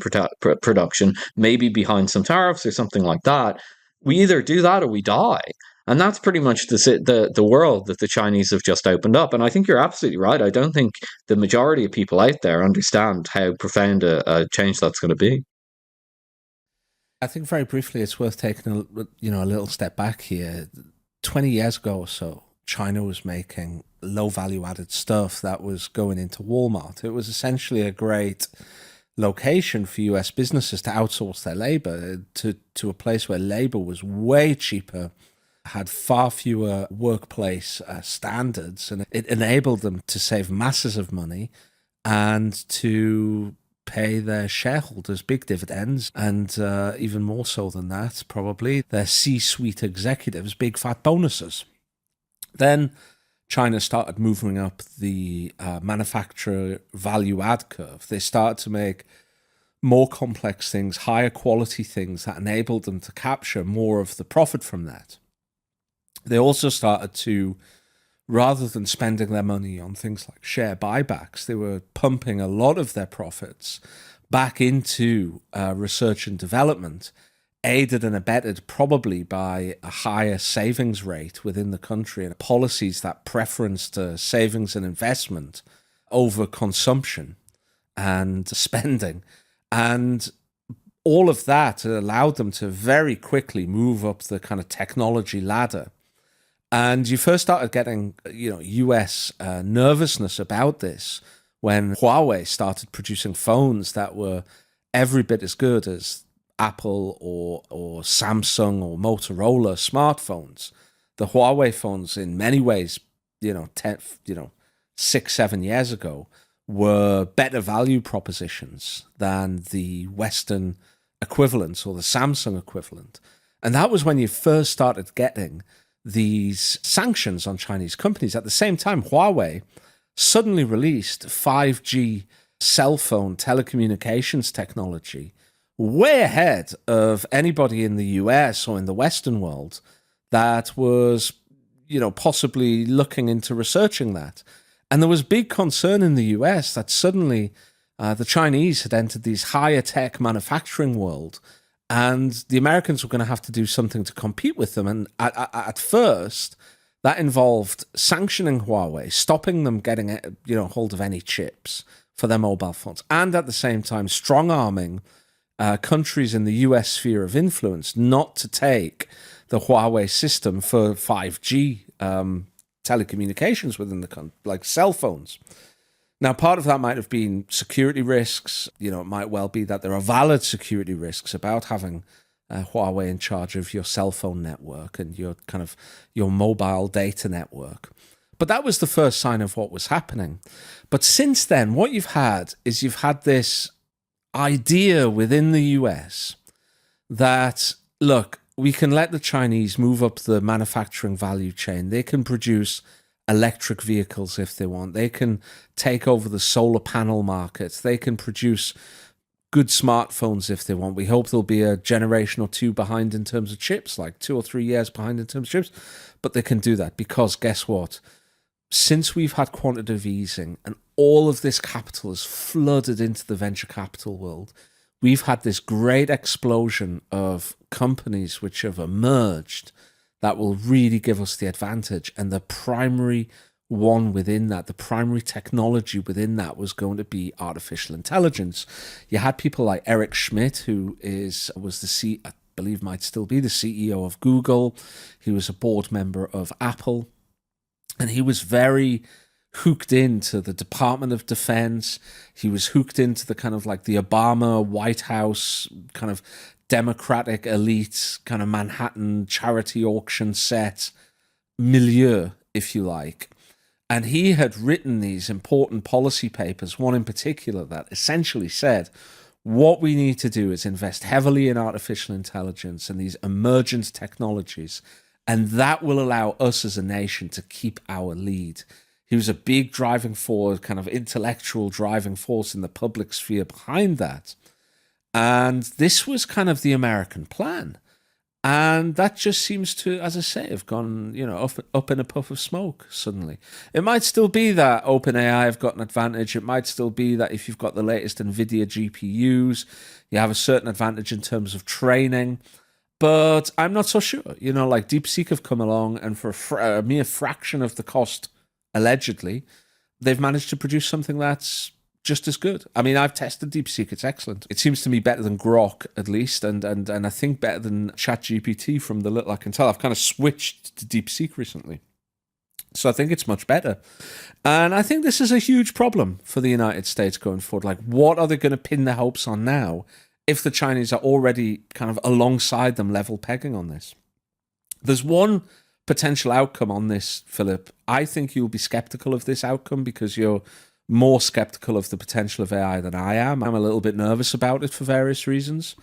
S3: production, maybe behind some tariffs or something like that. We either do that or we die. And that's pretty much the world that the Chinese have just opened up. And I think you're absolutely right. I don't think the majority of people out there understand how profound a change that's going to be.
S2: I think very briefly, it's worth taking a little step back here. 20 years ago or so, China was making low value added stuff that was going into Walmart. It was essentially a great location for US businesses to outsource their labor to a place where labor was way cheaper, had far fewer workplace standards, and it enabled them to save masses of money and to pay their shareholders big dividends, and even more so than that, probably their C-suite executives big fat bonuses. Then China started moving up the manufacturer value add curve. They started to make more complex things, higher quality things that enabled them to capture more of the profit from that. They also started to, rather than spending their money on things like share buybacks, they were pumping a lot of their profits back into research and development, aided and abetted probably by a higher savings rate within the country and policies that preferenced savings and investment over consumption and spending. And all of that allowed them to very quickly move up the kind of technology ladder. And you first started getting, US nervousness about this when Huawei started producing phones that were every bit as good as Apple or Samsung or Motorola smartphones. The Huawei phones, in many ways, 6-7 years ago, were better value propositions than the Western equivalents or the Samsung equivalent. And that was when you first started getting these sanctions on Chinese companies. At the same time, Huawei suddenly released 5G cell phone telecommunications technology way ahead of anybody in the US or in the Western world that was, possibly looking into researching that. And there was big concern in the US that suddenly the Chinese had entered this higher tech manufacturing world, and the Americans were going to have to do something to compete with them. And at first, that involved sanctioning Huawei, stopping them getting hold of any chips for their mobile phones, and at the same time strong-arming countries in the US sphere of influence not to take the Huawei system for 5G telecommunications within the country, like cell phones. Now, part of that might have been security risks. It might well be that there are valid security risks about having Huawei in charge of your cell phone network and your mobile data network. But that was the first sign of what was happening. But since then, what you've had this idea within the US that, look, we can let the Chinese move up the manufacturing value chain. They can produce electric vehicles if they want. They can take over the solar panel market. They can produce good smartphones if they want. We hope there'll be a generation or two behind in terms of chips, like 2 or 3 years behind in terms of chips. But they can do that because guess what? Since we've had quantitative easing and all of this capital has flooded into the venture capital world, we've had this great explosion of companies which have emerged that will really give us the advantage. And the primary one within that, the primary technology within that was going to be artificial intelligence. You had people like Eric Schmidt, who I believe might still be the CEO of Google. He was a board member of Apple. And he was very hooked into the Department of Defense. He was hooked into the kind of like the Obama White House kind of Democratic elite kind of Manhattan charity auction set milieu, if you like. And he had written these important policy papers, one in particular that essentially said, what we need to do is invest heavily in artificial intelligence and these emergent technologies, and that will allow us as a nation to keep our lead. He was a big driving force, kind of intellectual driving force in the public sphere behind that. And this was kind of the American plan. And that just seems to, as I say, have gone, up in a puff of smoke suddenly. It might still be that OpenAI have got an advantage. It might still be that if you've got the latest NVIDIA GPUs, you have a certain advantage in terms of training. But I'm not so sure. Like DeepSeek have come along, and for a mere fraction of the cost, allegedly, they've managed to produce something that's just as good. I mean, I've tested DeepSeek. It's excellent. It seems to me better than Grok, at least, and I think better than ChatGPT from the little I can tell. I've kind of switched to DeepSeek recently. So I think it's much better. And I think this is a huge problem for the United States going forward. Like, what are they going to pin their hopes on now if the Chinese are already kind of alongside them, level pegging on this? There's one potential outcome on this, Philip. I think you'll be skeptical of this outcome because you're more skeptical of the potential of AI than I am. I'm a little bit nervous about it for various reasons.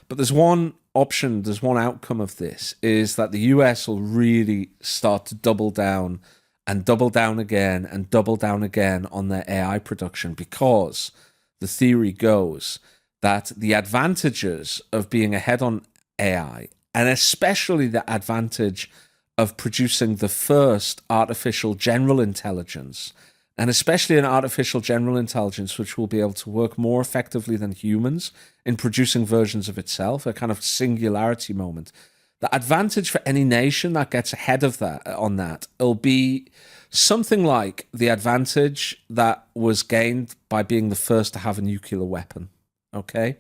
S2: But there's one option, there's one outcome of this, is that the US will really start to double down and double down again and double down again on their AI production, because the theory goes that the advantages of being ahead on AI, and especially the advantage of producing the first artificial general intelligence, and especially an artificial general intelligence which will be able to work more effectively than humans in producing versions of itself, a kind of singularity moment. The advantage for any nation that gets ahead of that on that will be something like the advantage that was gained by being the first to have a nuclear weapon. Okay?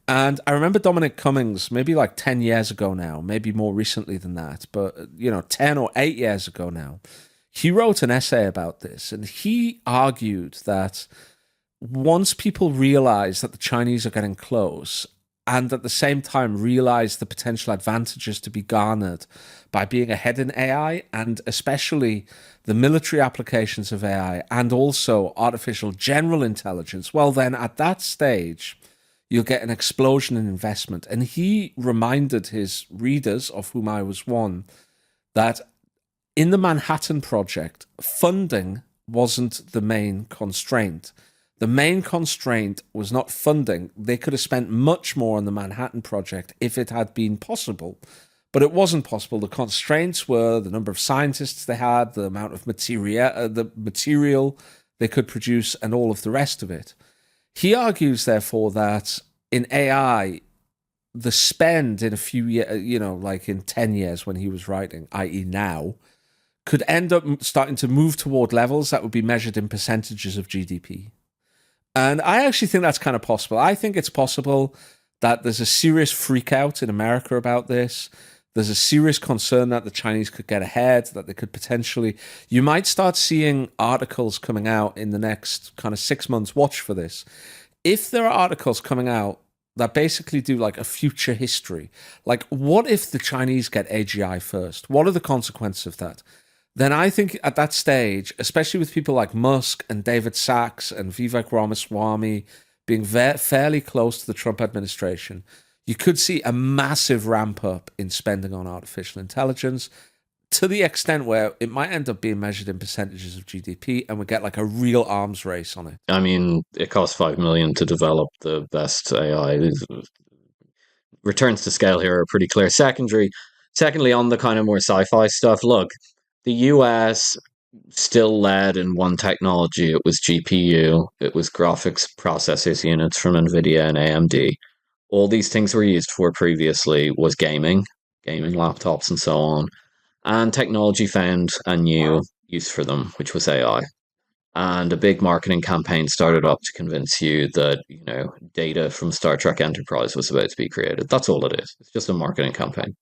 S2: And I remember Dominic Cummings, maybe like 10 years ago now, maybe more recently than that, but 10 or 8 years ago now, he wrote an essay about this, and he argued that once people realize that the Chinese are getting close, and at the same time realize the potential advantages to be garnered by being ahead in AI, and especially the military applications of AI, and also artificial general intelligence, well then at that stage, you'll get an explosion in investment. And he reminded his readers, of whom I was one, that in the Manhattan Project, funding wasn't the main constraint. The main constraint was not funding. They could have spent much more on the Manhattan Project if it had been possible, but it wasn't possible. The constraints were the number of scientists they had, the amount of material they could produce, and all of the rest of it. He argues, therefore, that in AI, the spend in a few years, like in 10 years when he was writing, i.e. now, could end up starting to move toward levels that would be measured in percentages of GDP. And I actually think that's kind of possible. I think it's possible that there's a serious freak out in America about this. There's a serious concern that the Chinese could get ahead, that they could potentially... You might start seeing articles coming out in the next kind of 6 months. Watch for this. If there are articles coming out that basically do like a future history, like what if the Chinese get AGI first? What are the consequences of that? Then I think at that stage, especially with people like Musk and David Sachs and Vivek Ramaswamy being fairly close to the Trump administration, you could see a massive ramp up in spending on artificial intelligence to the extent where it might end up being measured in percentages of GDP, and we get like a real arms race on it.
S3: I mean, it costs $5 million to develop the best AI. Returns to scale here are pretty clear. Secondly, on the kind of more sci-fi stuff, look, the US still led in one technology. It was GPU. It was graphics processors units from NVIDIA and AMD. All these things were used for previously was gaming laptops and so on. And technology found a new use for them, which was AI. And a big marketing campaign started up to convince you that, data from Star Trek Enterprise was about to be created. That's all it is. It's just a marketing campaign.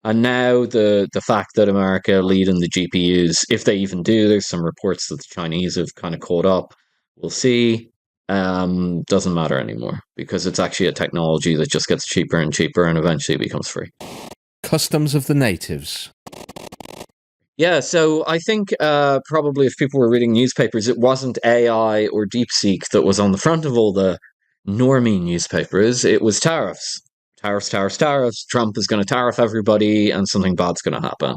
S3: And now the fact that America lead in the GPUs, if they even do, there's some reports that the Chinese have kind of caught up. We'll see. Doesn't matter anymore because it's actually a technology that just gets cheaper and cheaper and eventually becomes free.
S2: Customs of the natives.
S3: Yeah, so I think probably if people were reading newspapers, it wasn't AI or DeepSeek that was on the front of all the normie newspapers. It was tariffs. Tariffs. Trump is going to tariff everybody and something bad's going to happen.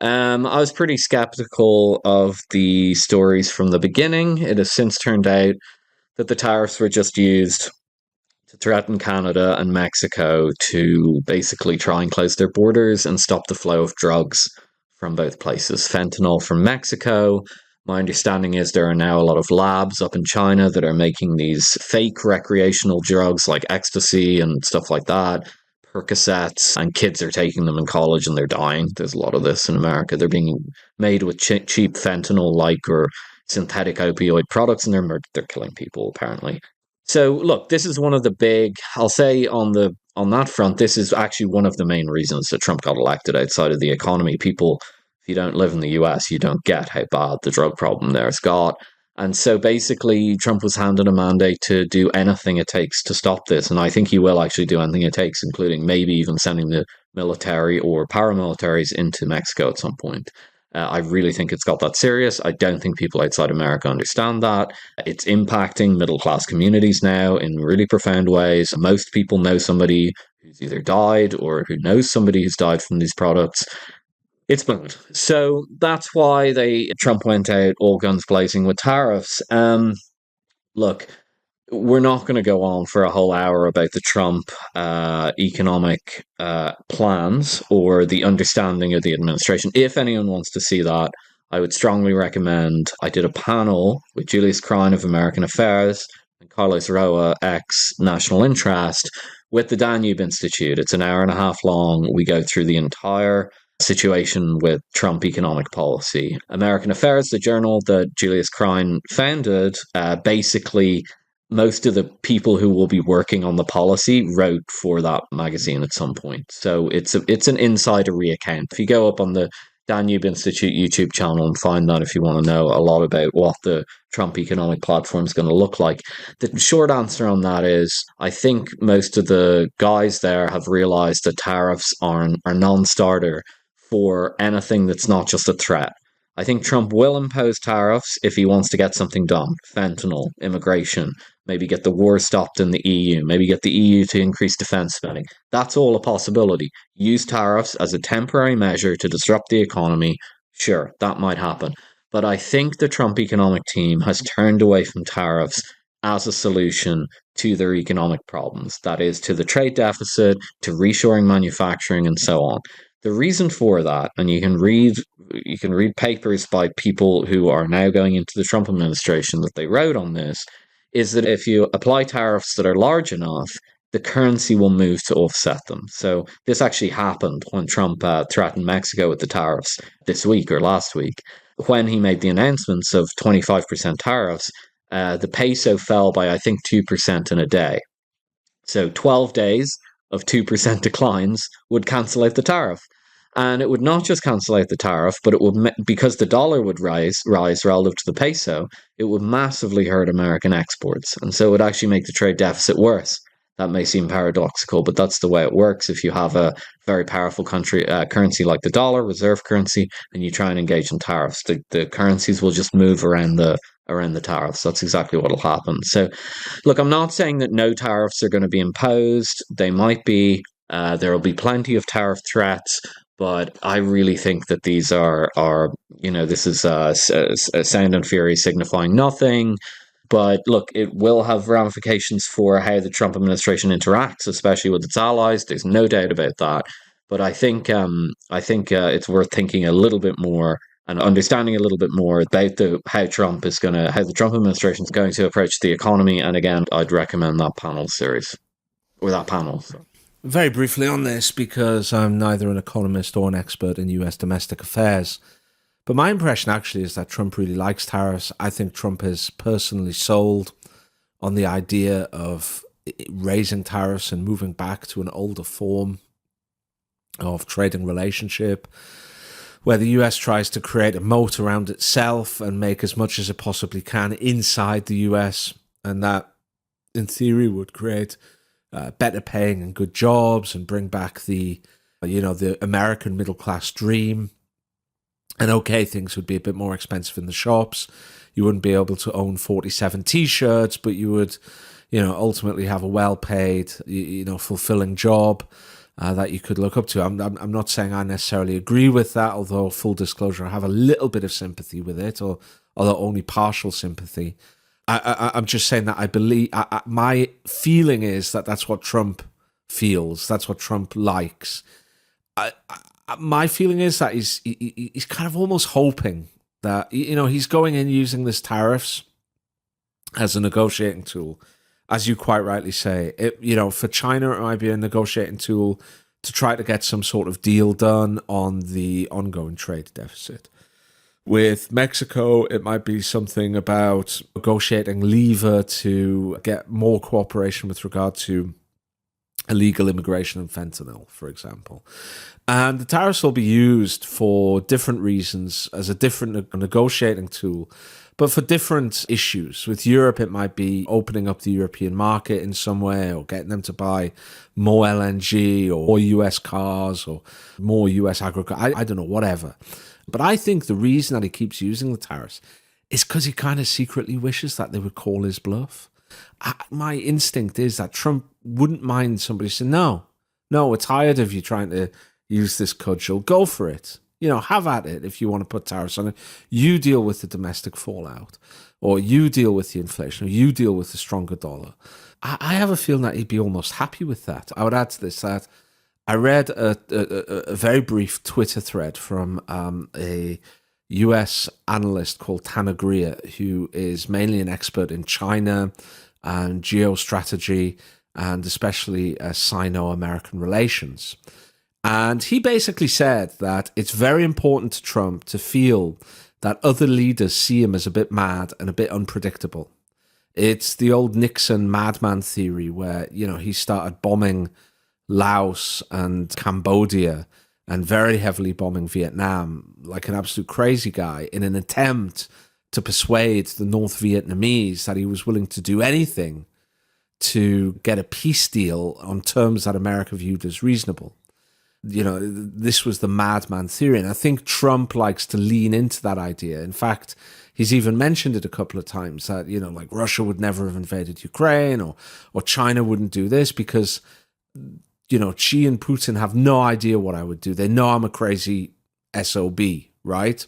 S3: I was pretty skeptical of the stories from the beginning. It has since turned out that the tariffs were just used to threaten Canada and Mexico to basically try and close their borders and stop the flow of drugs from both places. Fentanyl from Mexico. My understanding is there are now a lot of labs up in China that are making these fake recreational drugs like ecstasy and stuff like that, Percocets, and kids are taking them in college and they're dying. There's a lot of this in America. They're being made with cheap fentanyl-like or synthetic opioid products, and they're killing people apparently. So look, this is one of the big, I'll say on that front, this is actually one of the main reasons that Trump got elected outside of the economy. People, if you don't live in the US, you don't get how bad the drug problem there's got. And so basically, Trump was handed a mandate to do anything it takes to stop this. And I think he will actually do anything it takes, including maybe even sending the military or paramilitaries into Mexico at some point. I really think it's got that serious. I don't think people outside America understand that. It's impacting middle class communities now in really profound ways. Most people know somebody who's either died or who knows somebody who's died from these products. It's bad. So that's why Trump went out all guns blazing with tariffs. Look, we're not going to go on for a whole hour about the Trump economic plans or the understanding of the administration. If anyone wants to see that, I would strongly recommend. I did a panel with Julius Krein of American Affairs and Carlos Roa, ex-National Interest, with the Danube Institute. It's an hour and a half long. We go through the entire situation with Trump economic policy. American Affairs, the journal that Julius Krein founded, basically most of the people who will be working on the policy wrote for that magazine at some point. So it's an insidery account. If you go up on the Danube Institute YouTube channel and find that if you want to know a lot about what the Trump economic platform is going to look like. The short answer on that is I think most of the guys there have realized that tariffs are non-starter for anything that's not just a threat. I think Trump will impose tariffs if he wants to get something done. Fentanyl, immigration, maybe get the war stopped in the EU, maybe get the EU to increase defense spending. That's all a possibility. Use tariffs as a temporary measure to disrupt the economy. Sure, that might happen. But I think the Trump economic team has turned away from tariffs as a solution to their economic problems. That is, to the trade deficit, to reshoring manufacturing, and so on. The reason for that, and you can read papers by people who are now going into the Trump administration that they wrote on this, is that if you apply tariffs that are large enough, the currency will move to offset them. So this actually happened when Trump threatened Mexico with the tariffs this week or last week. When he made the announcements of 25% tariffs, the peso fell by, I think, 2% in a day. So 12 days of 2% declines would cancel out the tariff. And it would not just cancel out the tariff, but it would, because the dollar would rise relative to the peso, it would massively hurt American exports. And so it would actually make the trade deficit worse. That may seem paradoxical, but that's the way it works. If you have a very powerful currency like the dollar, reserve currency, and you try and engage in tariffs, the currencies will just move around the tariffs. That's exactly what will happen. So, look, I'm not saying that no tariffs are going to be imposed. They might be. There will be plenty of tariff threats. But I really think that these are this is a sound and fury signifying nothing. But look, it will have ramifications for how the Trump administration interacts, especially with its allies. There's no doubt about that. But I think it's worth thinking a little bit more and understanding a little bit more about how the Trump administration is going to approach the economy. And again, I'd recommend that panel series or that panel. So.
S2: Very briefly on this, because I'm neither an economist or an expert in US domestic affairs, but my impression actually is that Trump really likes tariffs. I think Trump is personally sold on the idea of raising tariffs and moving back to an older form of trading relationship, where the US tries to create a moat around itself and make as much as it possibly can inside the US, and that, in theory, would create better paying and good jobs and bring back the American middle class dream. And okay, things would be a bit more expensive in the shops. You wouldn't be able to own 47 T-shirts, but you would, ultimately have a well-paid, fulfilling job. that you could look up to. I'm not saying I necessarily agree with that, although full disclosure, I have a little bit of sympathy with it, or although only partial sympathy. I'm just saying that I believe, my feeling is that that's what Trump feels. That's what Trump likes. My feeling is that he's kind of almost hoping that, he's going in using this tariffs as a negotiating tool. As you quite rightly say, for China, it might be a negotiating tool to try to get some sort of deal done on the ongoing trade deficit. With Mexico, it might be something about negotiating lever to get more cooperation with regard to illegal immigration and fentanyl, for example. And the tariffs will be used for different reasons as a different negotiating tool, but for different issues. With Europe, it might be opening up the European market in some way, or getting them to buy more LNG or more US cars or more US agriculture. I don't know, whatever. But I think the reason that he keeps using the tariffs is because he kind of secretly wishes that they would call his bluff. My instinct is that Trump wouldn't mind somebody saying, no, we're tired of you trying to use this cudgel. Go for it. Have at it if you want to put tariffs on it. You deal with the domestic fallout, or you deal with the inflation, or you deal with the stronger dollar. I have a feeling that he'd be almost happy with that. I would add to this that I read a very brief Twitter thread from a US analyst called Tanner Greer, who is mainly an expert in China and geostrategy, and especially Sino-American relations. And he basically said that it's very important to Trump to feel that other leaders see him as a bit mad and a bit unpredictable. It's the old Nixon madman theory where, he started bombing Laos and Cambodia and very heavily bombing Vietnam like an absolute crazy guy in an attempt to persuade the North Vietnamese that he was willing to do anything to get a peace deal on terms that America viewed as reasonable. This was the madman theory. And I think Trump likes to lean into that idea. In fact, he's even mentioned it a couple of times that, like Russia would never have invaded Ukraine, or China wouldn't do this because, Xi and Putin have no idea what I would do. They know I'm a crazy SOB, right?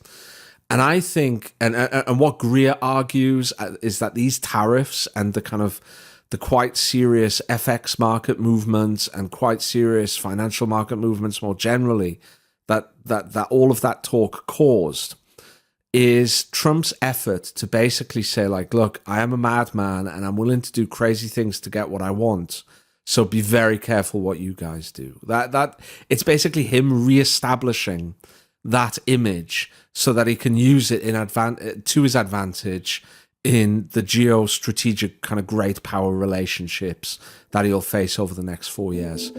S2: And I think, and what Greer argues is that these tariffs and the quite serious FX market movements and quite serious financial market movements more generally, that all of that talk caused, is Trump's effort to basically say, like, look, I am a madman and I'm willing to do crazy things to get what I want. So be very careful what you guys do. That it's basically him reestablishing that image so that he can use it to his advantage in the geostrategic kind of great power relationships that he'll face over the next 4 years.